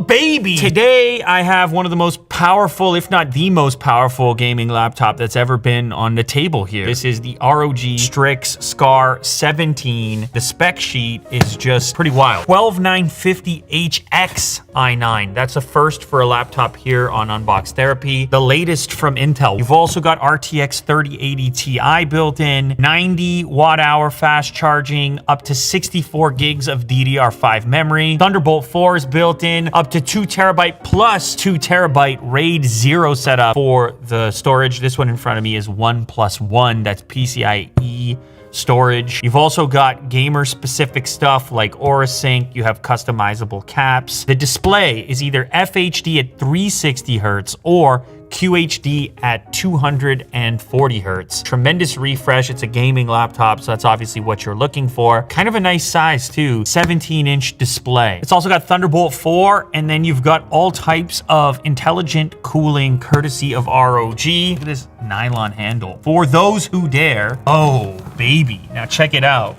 baby! Today, I have one of the most powerful, if not the most powerful gaming laptop that's ever been on the table here. This is the ROG Strix Scar 17. The spec sheet is just pretty wild. 12950HX i9. That's a first for a laptop here on Unbox Therapy. The latest from Intel. You've also got RTX 3080 Ti built in, 90 watt-hour fast charging, up to 64 gigs of DDR5 memory. Thunderbolt 4 is built in, up to 2 terabyte plus 2 terabyte RAID 0 setup for the storage. This one in front of me is 1+1. That's PCIe storage. You've also got gamer specific stuff like Aura Sync. You have customizable caps. The display is either FHD at 360 Hertz or QHD at 240 Hertz. Tremendous refresh. It's a gaming laptop, so that's obviously what you're looking for. Kind of a nice size too, 17-inch display. It's also got Thunderbolt 4, and then you've got all types of intelligent cooling courtesy of ROG. Look at this nylon handle. For those who dare. Oh, baby. Now check it out.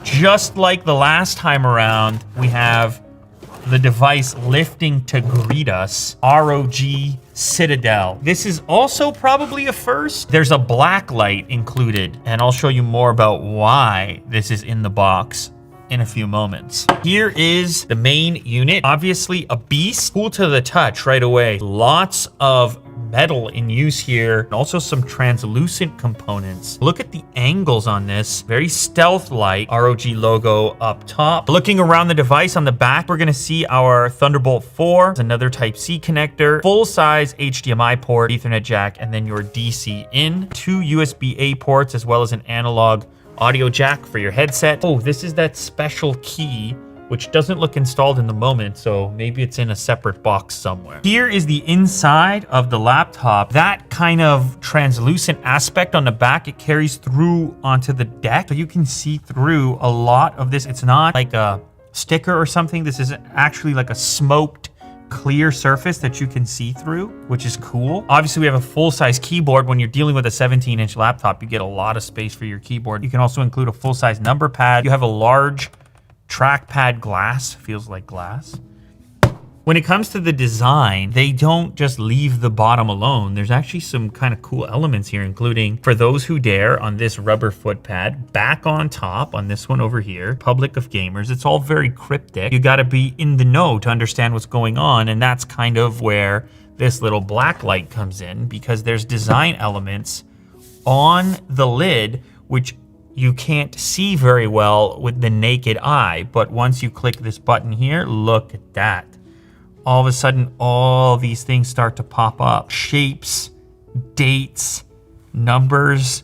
Just like the last time around, we have the device lifting to greet us, ROG Citadel. This is also probably a first. There's a black light included, and I'll show you more about why this is in the box in a few moments. Here is the main unit. Obviously a beast. Cool to the touch right away. Lots of metal in use here, and also some translucent components. Look at the angles on this. Very stealth-like. ROG logo up top. Looking around the device on the back, we're gonna see our Thunderbolt 4, another Type-C connector, full-size HDMI port, Ethernet jack, and then your DC in. 2 USB-A ports, as well as an analog audio jack for your headset. Oh, this is that special key, which doesn't look installed in the moment, so maybe it's in a separate box somewhere. Here is the inside of the laptop. That kind of translucent aspect on the back, it carries through onto the deck, so you can see through a lot of this. It's not like a sticker or something. This is actually like a smoked clear surface that you can see through, which is cool. Obviously, we have a full-size keyboard. When you're dealing with a 17-inch laptop, you get a lot of space for your keyboard. You can also include a full-size number pad. You have a large trackpad glass, feels like glass. When it comes to the design, they don't just leave the bottom alone. There's actually some kind of cool elements here, including for those who dare on this rubber foot pad, back on top on this one over here, public of gamers. It's all very cryptic. You gotta be in the know to understand what's going on, and that's kind of where this little black light comes in, because there's design elements on the lid which you can't see very well with the naked eye, but once you click this button here, look at that. All of a sudden, all these things start to pop up. Shapes, dates, numbers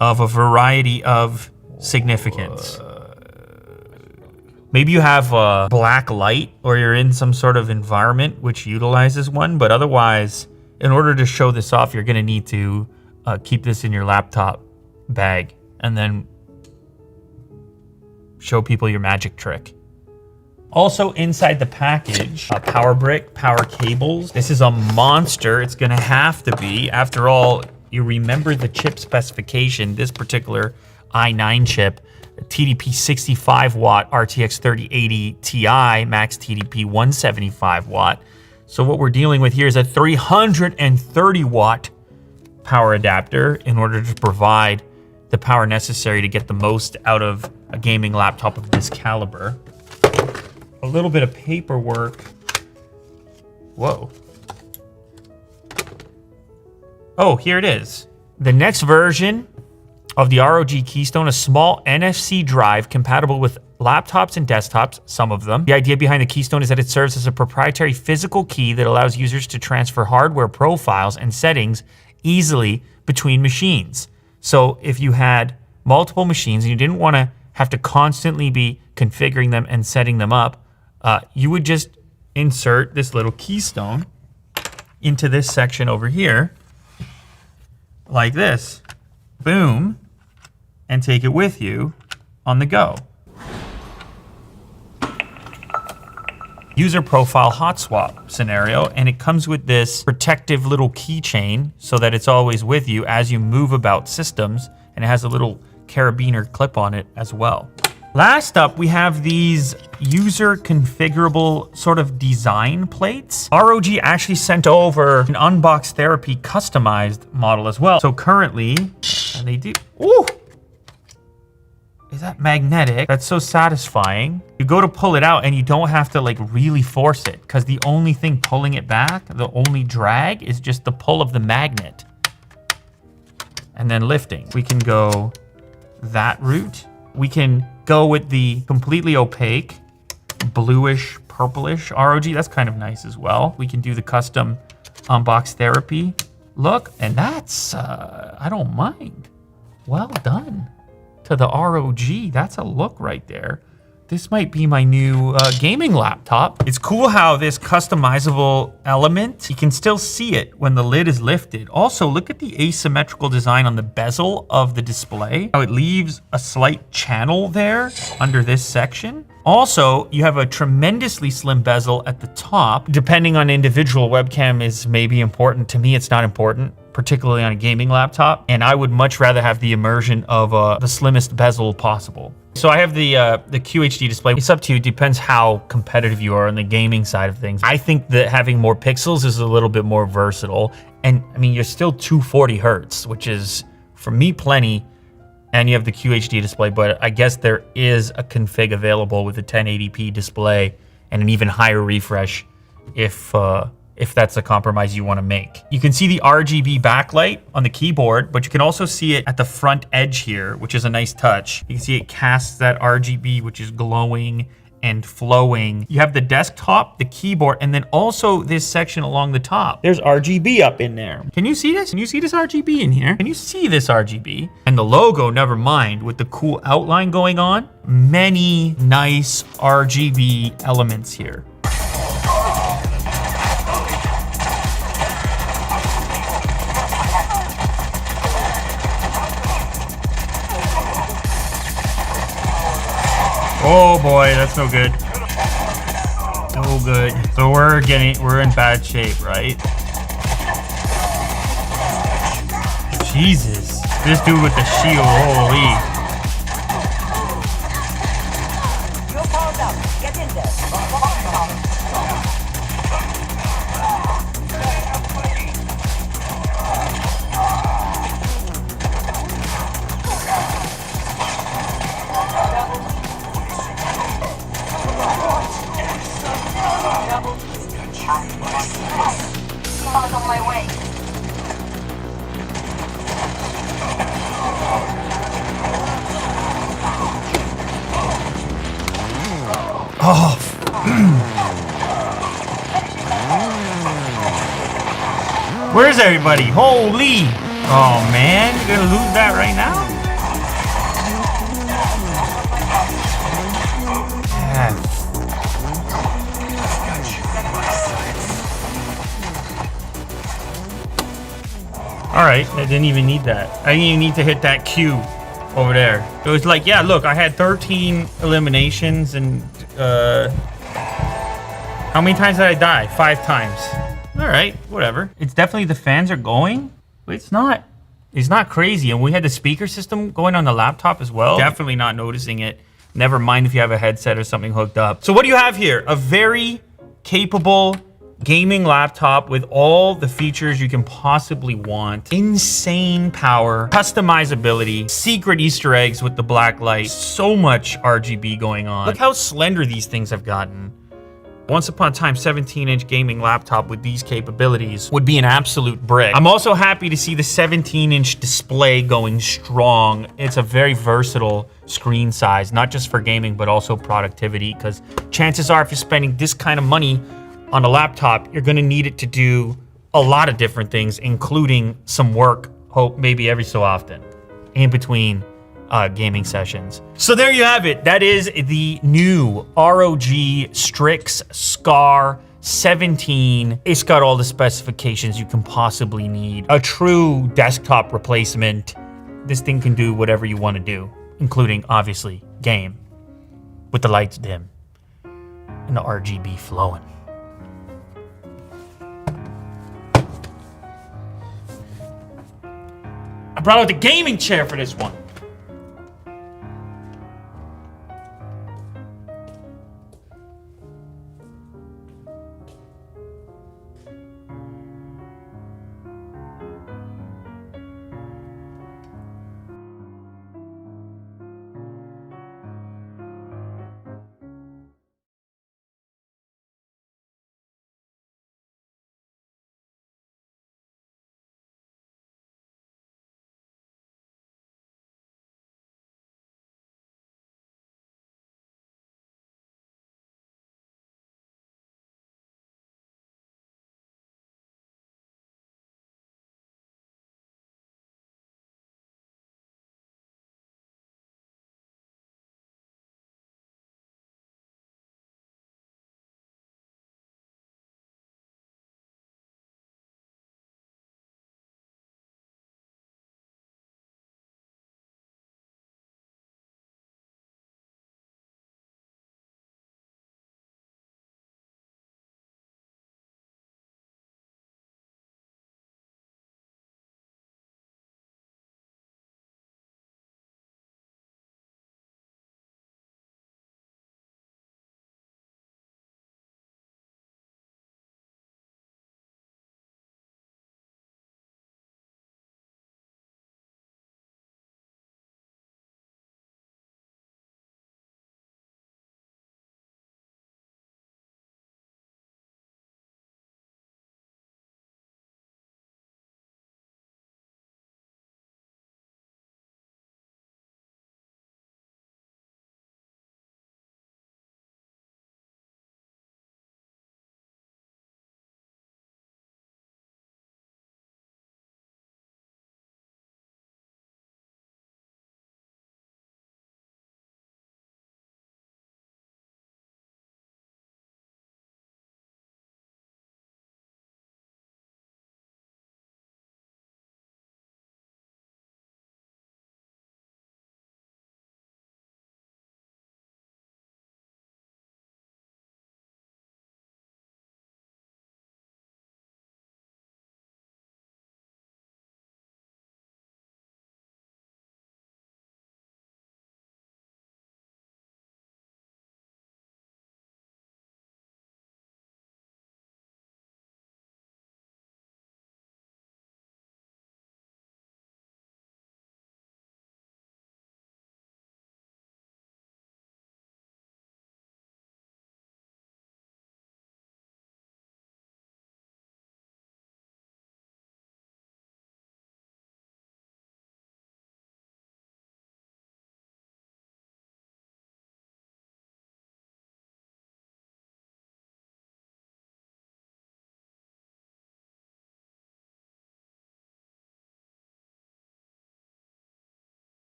of a variety of significance. Maybe you have a black light, or you're in some sort of environment which utilizes one, but otherwise, in order to show this off, you're gonna need to keep this in your laptop bag and then show people your magic trick. Also inside the package, a power brick, power cables. This is a monster. It's gonna have to be. After all, you remember the chip specification. This particular i9 chip, TDP 65 watt, RTX 3080 Ti, max TDP 175 watt. So what we're dealing with here is a 330 watt power adapter in order to provide the power necessary to get the most out of a gaming laptop of this caliber. A little bit of paperwork. Whoa. Oh, here it is. The next version of the ROG Keystone, a small NFC drive compatible with laptops and desktops, some of them. The idea behind the Keystone is that it serves as a proprietary physical key that allows users to transfer hardware profiles and settings easily between machines. So if you had multiple machines and you didn't want to have to constantly be configuring them and setting them up, you would just insert this little keystone into this section over here, like this. Boom, and take it with you on the go. User profile hot swap scenario, and it comes with this protective little keychain so that it's always with you as you move about systems, and it has a little carabiner clip on it as well. Last up, we have these user configurable sort of design plates. ROG actually sent over an Unbox Therapy customized model as well. So currently, and they do, ooh, is that magnetic? That's so satisfying. You go to pull it out and you don't have to like really force it because the only thing pulling it back, the only drag is just the pull of the magnet. And then lifting. We can go that route. We can go with the completely opaque, bluish, purplish ROG. That's kind of nice as well. We can do the custom Unbox Therapy look, and that's, I don't mind. Well done to the ROG. That's a look right there. This might be my new gaming laptop. It's cool how this customizable element, you can still see it when the lid is lifted. Also, look at the asymmetrical design on the bezel of the display. How it leaves a slight channel there under this section. Also, you have a tremendously slim bezel at the top. Depending on individual webcam is maybe important. To me, it's not important, particularly on a gaming laptop. And I would much rather have the immersion of the slimmest bezel possible. So I have the QHD display. It's up to you. It depends how competitive you are on the gaming side of things. I think that having more pixels is a little bit more versatile. And I mean, you're still 240 hertz, which is, for me, plenty. And you have the QHD display, but I guess there is a config available with a 1080p display and an even higher refresh if that's a compromise you want to make. You can see the RGB backlight on the keyboard, but you can also see it at the front edge here, which is a nice touch. You can see it casts that RGB, which is glowing and flowing. You have the desktop, the keyboard, and then also this section along the top. There's RGB up in there. Can you see this? Can you see this RGB in here? Can you see this RGB? And the logo, never mind, with the cool outline going on. Many nice RGB elements here. Oh boy, that's no good. No good. So we're in bad shape, right? Jesus. This dude with the shield, holy. On my way. Oh. Where's everybody? Holy. Oh man, you're gonna lose that right now? Yeah. All right, I didn't even need that. I didn't even need to hit that Q over there. It was like, yeah, look, I had 13 eliminations and how many times did I die? 5 times. All right, whatever. It's definitely the fans are going, but it's not crazy. And we had the speaker system going on the laptop as well. Definitely not noticing it. Never mind if you have a headset or something hooked up. So what do you have here? A very capable gaming laptop with all the features you can possibly want. Insane power, customizability, secret Easter eggs with the black light, so much RGB going on. Look how slender these things have gotten. Once upon a time, 17-inch gaming laptop with these capabilities would be an absolute brick. I'm also happy to see the 17-inch display going strong. It's a very versatile screen size, not just for gaming, but also productivity, because chances are if you're spending this kind of money on a laptop, you're gonna need it to do a lot of different things, including some work, hope maybe every so often, in between gaming sessions. So there you have it. That is the new ROG Strix Scar 17. It's got all the specifications you can possibly need. A true desktop replacement. This thing can do whatever you want to do, including, obviously, game, with the lights dim and the RGB flowing. I brought out the gaming chair for this one.